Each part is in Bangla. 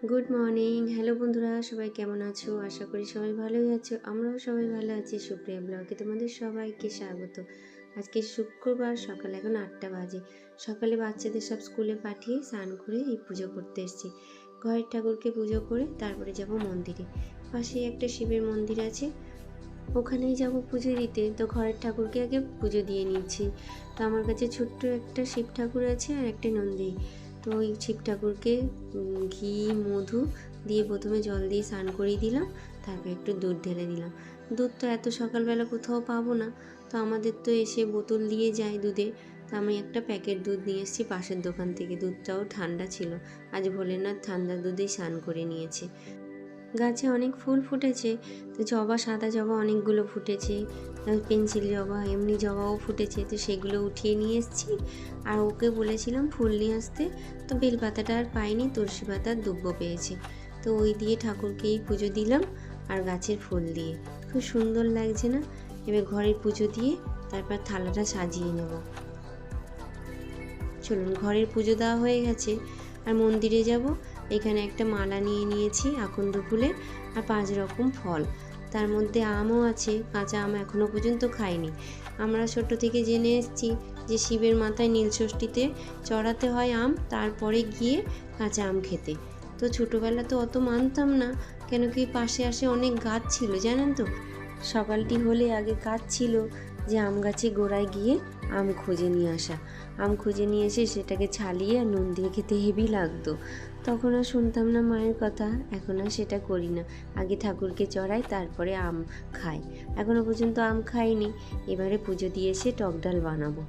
Good morning. হ্যালো বন্ধুরা, সবাই কেমন আছো? আশা করি সবাই ভালোই আছো। আমরাও সবাই ভালো আছি। সুপ্রিয়া ব্লগে তোমাদের সবাইকে স্বাগত। আজকে শুক্রবার, সকাল এখন 8টা বাজে। সকালে বাচ্চাদের সব স্কুলে পাঠিয়ে স্নান করে এই পুজো করতে এসেছি। ঘরের ঠাকুরকে পুজো করে তারপরে যাব মন্দিরে। পাশেই একটা শিবের মন্দির আছে, ওখানেই যাব পুজো দিতে। তো ঘরের ঠাকুরকে আগে পুজো দিয়ে নিচ্ছি। তো আমার কাছে ছোট্ট একটা শিব ঠাকুর আছে আর একটা নন্দী। তো ওই শিব ঠাকুরকে ঘি মধু দিয়ে প্রথমে জল দিয়ে স্নান করিয়ে দিলাম, তারপর একটু দুধ ঢেলে দিলাম। দুধ তো এত সকালবেলা কোথাও পাবো না, তো আমাদের তো এসে বোতল দিয়ে যায় দুধের। তো আমি একটা প্যাকেট দুধ নিয়ে এসেছি পাশের দোকান থেকে। দুধটাও ঠান্ডা ছিল। আজ ভোলেনাথ ঠান্ডা দুধেই স্নান করে নিয়েছে। গাছে অনেক ফুল ফুটেছে, তো জবা, সাদা জবা অনেকগুলো ফুটেছে, পেন্সিল জবা, এমনি জবাও ফুটেছে। তো সেগুলো উঠিয়ে নিয়ে এসেছি। আর ওকে বলেছিলাম ফুল নিয়ে আসতে, তো বেলপাতাটা আর পাইনি, তুলসী পাতার দুব্ব পেয়েছি। তো ওই দিয়ে ঠাকুরকেই পুজো দিলাম আর গাছের ফুল দিয়ে। খুব সুন্দর লাগছে না? এবার ঘরের পুজো দিয়ে তারপর থালাটা সাজিয়ে নেব। চলুন, ঘরের পুজো দেওয়া হয়ে গেছে, আর মন্দিরে যাব। এখানে একটা মালা নিয়ে নিয়েছি আকন্দ ফুলের, আর 5 রকম ফল। তার মধ্যে আমও আছে। কাঁচা আম এখনও পর্যন্ত খাইনি। আমরা ছোট থেকে জেনে এসেছি যে শিবের মাথায় নীলষষ্ঠীতে চড়াতে হয় আম, তারপরে গিয়ে কাঁচা আম খেতে। তো ছোটোবেলা তো অত মানতাম না, কেন কি পাশে অনেক গাছ ছিল, জানেন তো। সকালটি হলে আগে কাজ ছিল যে আম গাছে গোড়ায় গিয়ে আম খুঁজে নিয়ে আসা। আম খুঁজে নিয়ে এসে সেটাকে ছালিয়ে আর নুন দিয়ে খেতে হেভি লাগতো। তখন আর শুনতাম না মায়ের কথা, এখন আর সেটা করি না। আগে ঠাকুরকে চড়াই, তারপরে আম খাই। এখনও পর্যন্ত আম খাইনি। এবারে পুজো দিয়ে এসে টক ডাল বানাবো।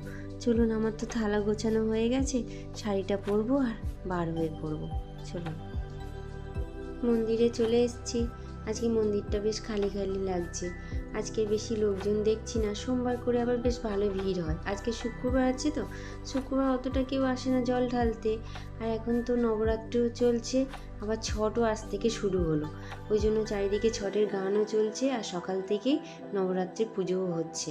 চলুন, আমার তো থালা গোছানো হয়ে গেছে, শাড়িটা পরবো আর বার হয়ে পড়বো। চলুন, মন্দিরে চলে এসেছি। আজকে মন্দিরটা বেশ খালি খালি লাগছে। আজকে বেশি লোকজন দেখছি না। সোমবার করে আবার বেশ ভালো ভিড় হয়। আজকে শুক্রবার আছে, তো শুক্রবার অতটা কেউ আসে না জল ঢালতে। আর এখন তো নবরাত্রিও চলছে, আবার ছটও আজ থেকে শুরু হলো। ওই জন্য চারিদিকে ছটের গানও চলছে, আর সকাল থেকেই নবরাত্রির পুজোও হচ্ছে।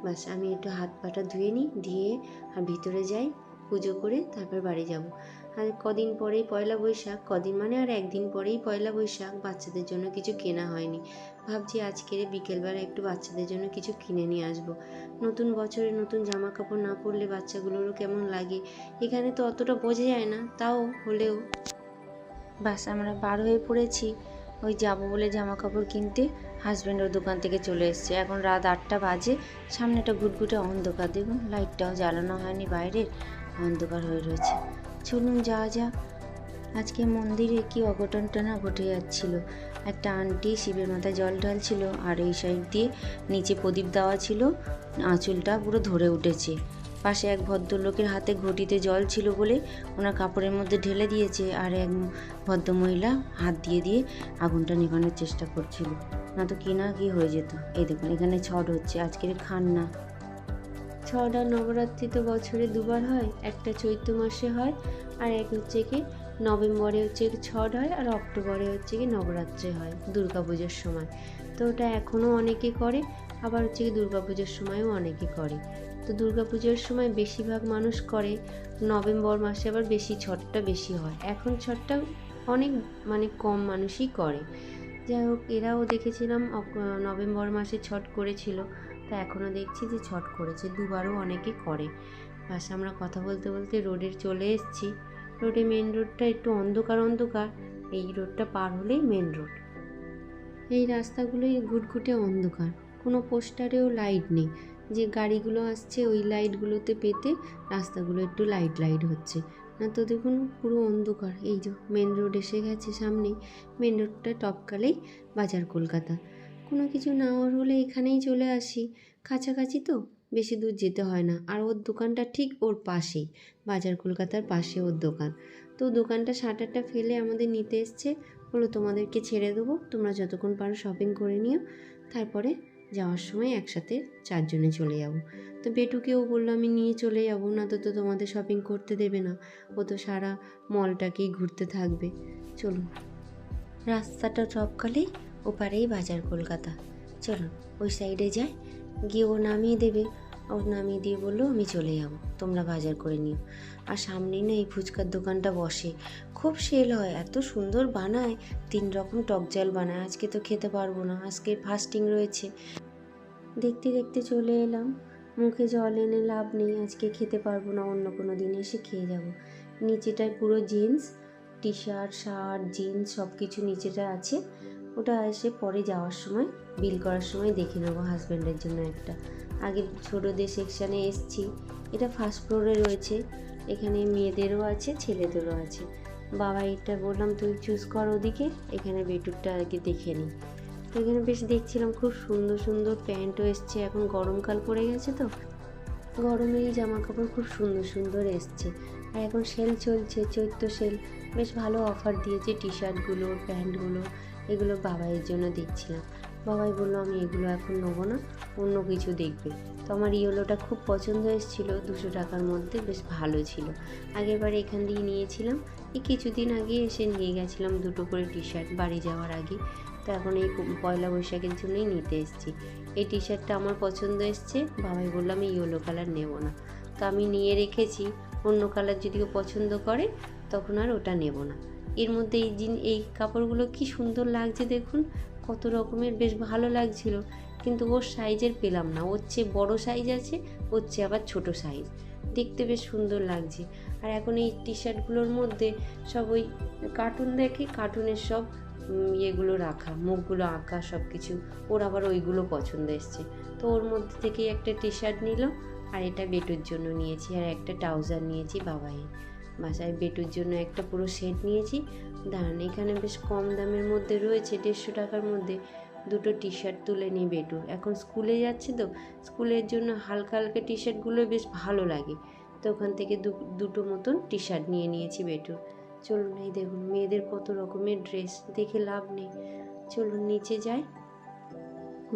বাস, আমি একটু হাত পাটা ধুয়ে নিই, দিয়ে আর ভিতরে যাই, পুজো করে তারপর বাড়ি যাব। আর কদিন পরেই পয়লা বৈশাখ, কদিন মানে আর একদিন পরেই পয়লা বৈশাখ। বাচ্চাদের জন্য কিছু কেনা হয়নি। ভাবছি আজকের বিকেলবেলা একটু বাচ্চাদের জন্য কিছু কিনে নিয়ে আসবো। নতুন বছরে নতুন জামা কাপড় না পরলে বাচ্চাগুলোরও কেমন লাগে। এখানে তো অতটা বোঝা যায় না, তাও হলেও বাস আমরা বার হয়ে পড়েছি। ওই যাবো বলে জামা কাপড় কিনতে হাজব্যান্ড ওর দোকান থেকে চলে এসছে। এখন রাত 8টা বাজে। সামনেটা ঘুটঘুটে অন্ধকার, দেখুন লাইটটাও জ্বালানো হয়নি, বাইরের অন্ধকার হয়ে রয়েছে। চলুন যাওয়া যাক। আজকে মন্দিরে কি অঘটনটা না ঘটে যাচ্ছিল। একটা আন্টি শিবের মাথায় জল ঢালছিল, আর এই সাইড দিয়ে নিচে প্রদীপ দেওয়া ছিল, আঁচলটা পুরো ধরে উঠেছে। পাশে এক ভদ্রলোকের হাতে ঘটিতে জল ছিল বলে ওনার কাপড়ের মধ্যে ঢেলে দিয়েছে, আর এক ভদ্রমহিলা হাত দিয়ে দিয়ে আগুনটা নেভানোর চেষ্টা করছিল, না তো কি না কি হয়ে যেত। এই দেখুন, এখানে ছট হচ্ছে, আজকের খান্না। ছট আর নবরাত্রি তো বছরে দুবার হয়, একটা চৈত্র মাসে হয়, আর এক হচ্ছে কি নভেম্বরে হচ্ছে ছট হয়, আর অক্টোবরে হচ্ছে কি নবরাত্রি হয় দুর্গা পুজোর সময়। তো ওটা এখনও অনেকে করে, আবার হচ্ছে কি দুর্গা পুজোর সময়ও অনেকে করে। তো দুর্গা পুজোর সময় বেশিরভাগ মানুষ করে, নভেম্বর মাসে আবার বেশি ছটটা বেশি হয়। এখন ছটটা অনেক কম মানুষই করে। যাই হোক, এরাও দেখেছিলাম নভেম্বর মাসে ছট করেছিল, তা এখনও দেখছি যে ছট করেছে, দুবারও অনেকে করে। বাস আমরা কথা বলতে বলতে রোডে চলে এসেছি। রোডে মেন রোডটা একটু অন্ধকার অন্ধকার, এই রোডটা পার হলেই মেন রোড। এই রাস্তাগুলোই ঘুটঘুটে অন্ধকার, কোনো পোস্টারেও লাইট নেই। যে গাড়িগুলো আসছে ওই লাইটগুলোতে পেতে রাস্তাগুলো একটু লাইট লাইট হচ্ছে, না তো দেখুন পুরো অন্ধকার। এই যে মেন রোড এসে গেছে সামনে। মেন রোডটা টপকালেই বাজার কলকাতা। কোনো কিছু নেওয়ার হলে এখানেই চলে আসি, কাছাকাছি তো, বেশি দূর যেতে হয় না। আর ওর দোকানটা ঠিক ওর পাশেই, বাজার কলকাতার পাশে ওর দোকান। তো দোকানটা শাটারটা ফেলে আমাদের নিতে এসছে, বলো তোমাদেরকে ছেড়ে দেবো, তোমরা যতক্ষণ পারো শপিং করে নিও, তারপরে যাওয়ার সময় একসাথে 4 জনে চলে যাব। তো বেটুকেও বললো আমি নিয়ে চলে যাবো, না তো তোমাদের শপিং করতে দেবে না, ও তো সারা মলটাকেই ঘুরতে থাকবে। চলুন, রাস্তাটা টপকালেই ওপারেই বাজার কলকাতা। চলুন ওই সাইডে যাই, গিয়ে ও নামিয়ে দেবে। ও নামিয়ে দিয়ে বললো আমি চলে যাবো, তোমরা বাজার করে নিও। আর সামনেই না এই ফুচকার দোকানটা বসে, খুব সেল হয়, এত সুন্দর বানায়, 3 রকম টক ঝাল বানায়। আজকে তো খেতে পারবো না, আজকে ফাস্টিং রয়েছে। দেখতে দেখতে চলে এলাম, মুখে জল এনে লাভ নেই, আজকে খেতে পারবো না, অন্য কোনো দিন এসে খেয়ে যাব। নিচেটায় পুরো jeans, T shirt, shirt, jeans সব কিছু নিচেটা আছে। ওটা এসে পরে যাওয়ার সময় বিল করার সময় দেখে নেবো হাজব্যান্ডের জন্য একটা। আগে ছোটোদের সেকশানে এসছি, এটা ফার্স্ট ফ্লোরে রয়েছে, এখানে মেয়েদেরও আছে ছেলেদেরও আছে। বাবা এটা বললাম তুই চুজ কর ওদিকে, এখানে বেটুরটা আগে দেখে নিই। তো এখানে বেশ দেখছিলাম খুব সুন্দর সুন্দর প্যান্টও এসছে, এখন গরমকাল পড়ে গেছে তো গরমে এই জামা কাপড় খুব সুন্দর সুন্দর এসছে। আর এখন সেল চলছে, চৈত্র সেল, বেশ ভালো অফার দিয়েছে টি শার্টগুলো, প্যান্টগুলো, এগুলো বাবাইয়ের জন্য দেখছিলাম। বাবাই বললো আমি এগুলো এখন নেবো না, অন্য কিছু দেখবে। তো আমার ইয়েলোটা খুব পছন্দ এসেছিলো, 200 টাকার মধ্যে, বেশ ভালো ছিল। আগেরবার এখান দিয়ে নিয়েছিলাম, এই কিছুদিন আগে এসে নিয়ে গেছিলাম 2টো করে টি শার্ট বাড়ি যাওয়ার আগে। তো এখন এই পয়লা বৈশাখের জন্যই নিতে এসেছি। এই টি শার্টটা আমার পছন্দ এসছে, বাবাই বললাম আমি ইয়েলো কালার নেব না, তো আমি নিয়ে রেখেছি, অন্য কালার যদি ও পছন্দ করে তখন আর ওটা নেব না। এর মধ্যে এই কাপড়গুলো কি সুন্দর লাগছে দেখুন, কত রকমের, বেশ ভালো লাগছিল, কিন্তু ওর সাইজের পেলাম না। ওর চেয়ে বড়ো সাইজ আছে, ওর চেয়ে আবার ছোটো সাইজ, দেখতে বেশ সুন্দর লাগছে। আর এখন এই টি শার্টগুলোর মধ্যে সব ওই কার্টুন দেখে, কার্টুনের সব ইয়েগুলো রাখা, মুখগুলো আঁকা সব কিছু, ওর আবার ওইগুলো পছন্দ এসছে। তো ওর মধ্যে থেকেই একটা টি শার্ট নিল, আর এটা বেটুর জন্য নিয়েছি, আর একটা ট্রাউজার নিয়েছি বাবাইয়ের। বাসায় বেটুর জন্য একটা পুরো সেট নিয়েছি। দাঁড়ান, এখানে বেশ কম দামের মধ্যে রয়েছে, 150 টাকার মধ্যে 2টো টি শার্ট তুলে নিই বেটুর, এখন স্কুলে যাচ্ছে তো, স্কুলের জন্য হালকা হালকা টি শার্টগুলো বেশ ভালো লাগে। তো ওখান থেকে 2টো মতন টি শার্ট নিয়ে নিয়েছি বেটুর। চলুন, এই দেখুন মেয়েদের কত রকমের ড্রেস, দেখে লাভ নেই, চলুন নিচে যাই।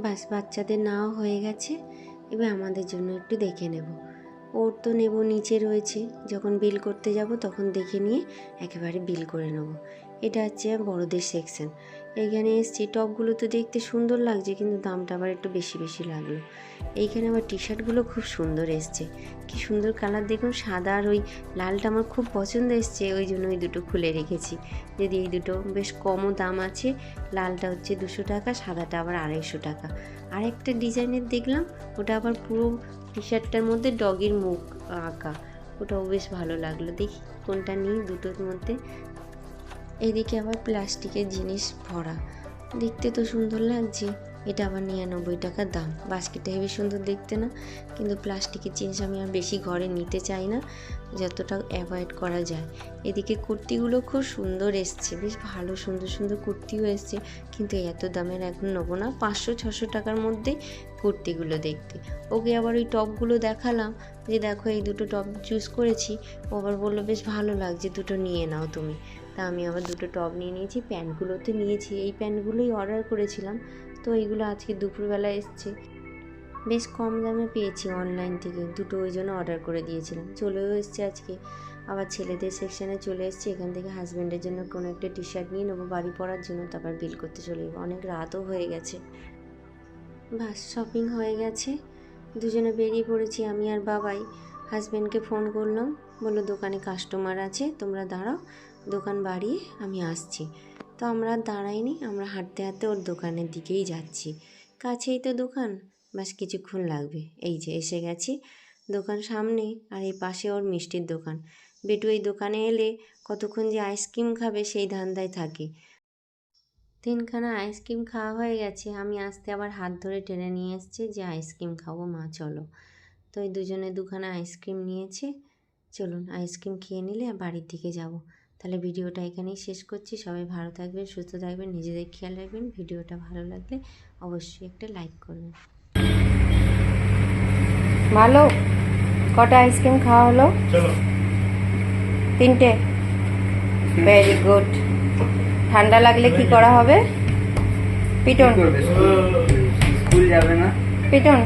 বাস বাচ্চাদের নাও হয়ে গেছে, এবার আমাদের জন্য একটু দেখে নেব। ওর তো নেব নিচে রয়েছে, যখন বিল করতে যাব তখন দেখে নিয়ে একেবারে বিল করে নেব। এটা হচ্ছে বড়দের সেকশন। এইখানে এসছি, টপগুলো তো দেখতে সুন্দর লাগছে, কিন্তু দামটা আবার একটু বেশি বেশি লাগলো। এইখানে আবার টি শার্টগুলো খুব সুন্দর এসছে, কি সুন্দর কালার দেখুন, সাদা আর ওই লালটা আমার খুব পছন্দ এসছে, ওই জন্য ওই দুটো খুলে রেখেছি। যদি এই দুটো বেশ কমও দাম আছে, লালটা হচ্ছে 200 টাকা, সাদাটা আবার 250 টাকা। আর একটা ডিজাইনের দেখলাম, ওটা আবার পুরো টি শার্টটার মধ্যে ডগির মুখ আঁকা, ওটাও বেশ ভালো লাগলো, দেখি কোনটা নিই দুটোর মধ্যে। এদিকে আবার প্লাস্টিকের জিনিস ভরা, দেখতে তো সুন্দর লাগছে। এটা আবার 99 টাকা দাম, বাস্কেটটা হেবি সুন্দর দেখতে না, কিন্তু প্লাস্টিকের জিনিস আমি আর বেশি ঘরে নিতে চাই না, যতটা অ্যাভয়েড করা যায়। এদিকে কুর্তিগুলো খুব সুন্দর এসছে, বেশ ভালো সুন্দর সুন্দর কুর্তিও এসছে, কিন্তু এত দামের এখন নেবো না, 500-600 টাকার মধ্যে কুর্তিগুলো দেখতে। ওকে আবার ওই টপগুলো দেখালাম, যে দেখো এই দুটো টপ চুজ করেছি, ও আবার বললো বেশ ভালো লাগছে, দুটো নিয়ে নাও তুমি। তা আমি আবার দুটো টপ নিয়ে নিয়েছি, প্যান্টগুলো তো নিয়েছি, এই প্যান্টগুলোই অর্ডার করেছিলাম, তো এইগুলো আজকে দুপুরবেলা এসছে, বেশ কম দামে পেয়েছি অনলাইন থেকে, দুটো ওই জন্য অর্ডার করে দিয়েছিলাম, চলেও এসছে আজকে। আবার ছেলেদের সেকশানে চলে এসছে, এখান থেকে হাজব্যান্ডের জন্য কোনো একটা টি শার্ট নিয়ে নেবো বাড়ি পরার জন্য, তারপর বিল করতে চলে যাবো, অনেক রাতও হয়ে গেছে। বাস শপিং হয়ে গেছে, দুজনে বেরিয়ে পড়েছি আমি আর বাবাই। হাজব্যান্ডকে ফোন করলাম, বললো দোকানে কাস্টমার আছে, তোমরা দাঁড়াও, দোকান বাড়িয়ে আমি আসছি। তো আমরা দাঁড়াইনি, আমরা হাঁটতে হাঁটতে ওর দোকানের দিকেই যাচ্ছি, কাছেই তো দোকান, বাস কিছুক্ষণ লাগবে। এই যে এসে গেছি, দোকান সামনে, আর এই পাশে ওর মিষ্টির দোকান। বেটু এই দোকানে এলে কতক্ষণ যে আইসক্রিম খাবে সেই ধান্দায় থাকে। 3খানা আইসক্রিম খাওয়া হয়ে গেছে, আমি আসতে আবার হাত ধরে টেনে নিয়ে এসছে যে আইসক্রিম খাবো মা চলো। তো এই দুজনে 2খানা আইসক্রিম নিয়েছে, চলুন আইসক্রিম খেয়ে নিলে বাড়ির দিকে যাব। তাহলে ভিডিওটা এখানেই শেষ করছি, সবাই ভালো থাকবেন, সুস্থ থাকবেন, নিজেদের খেয়াল রাখবেন। ভিডিওটা ভালো লাগলে অবশ্যই একটা লাইক করবেন। ভালো, কটা আইসক্রিম খাওয়া হলো? 3টে, ভেরি গুড। ঠান্ডা লাগলে কি করা হবে? পিটন, স্কুল যাবে না পিটন।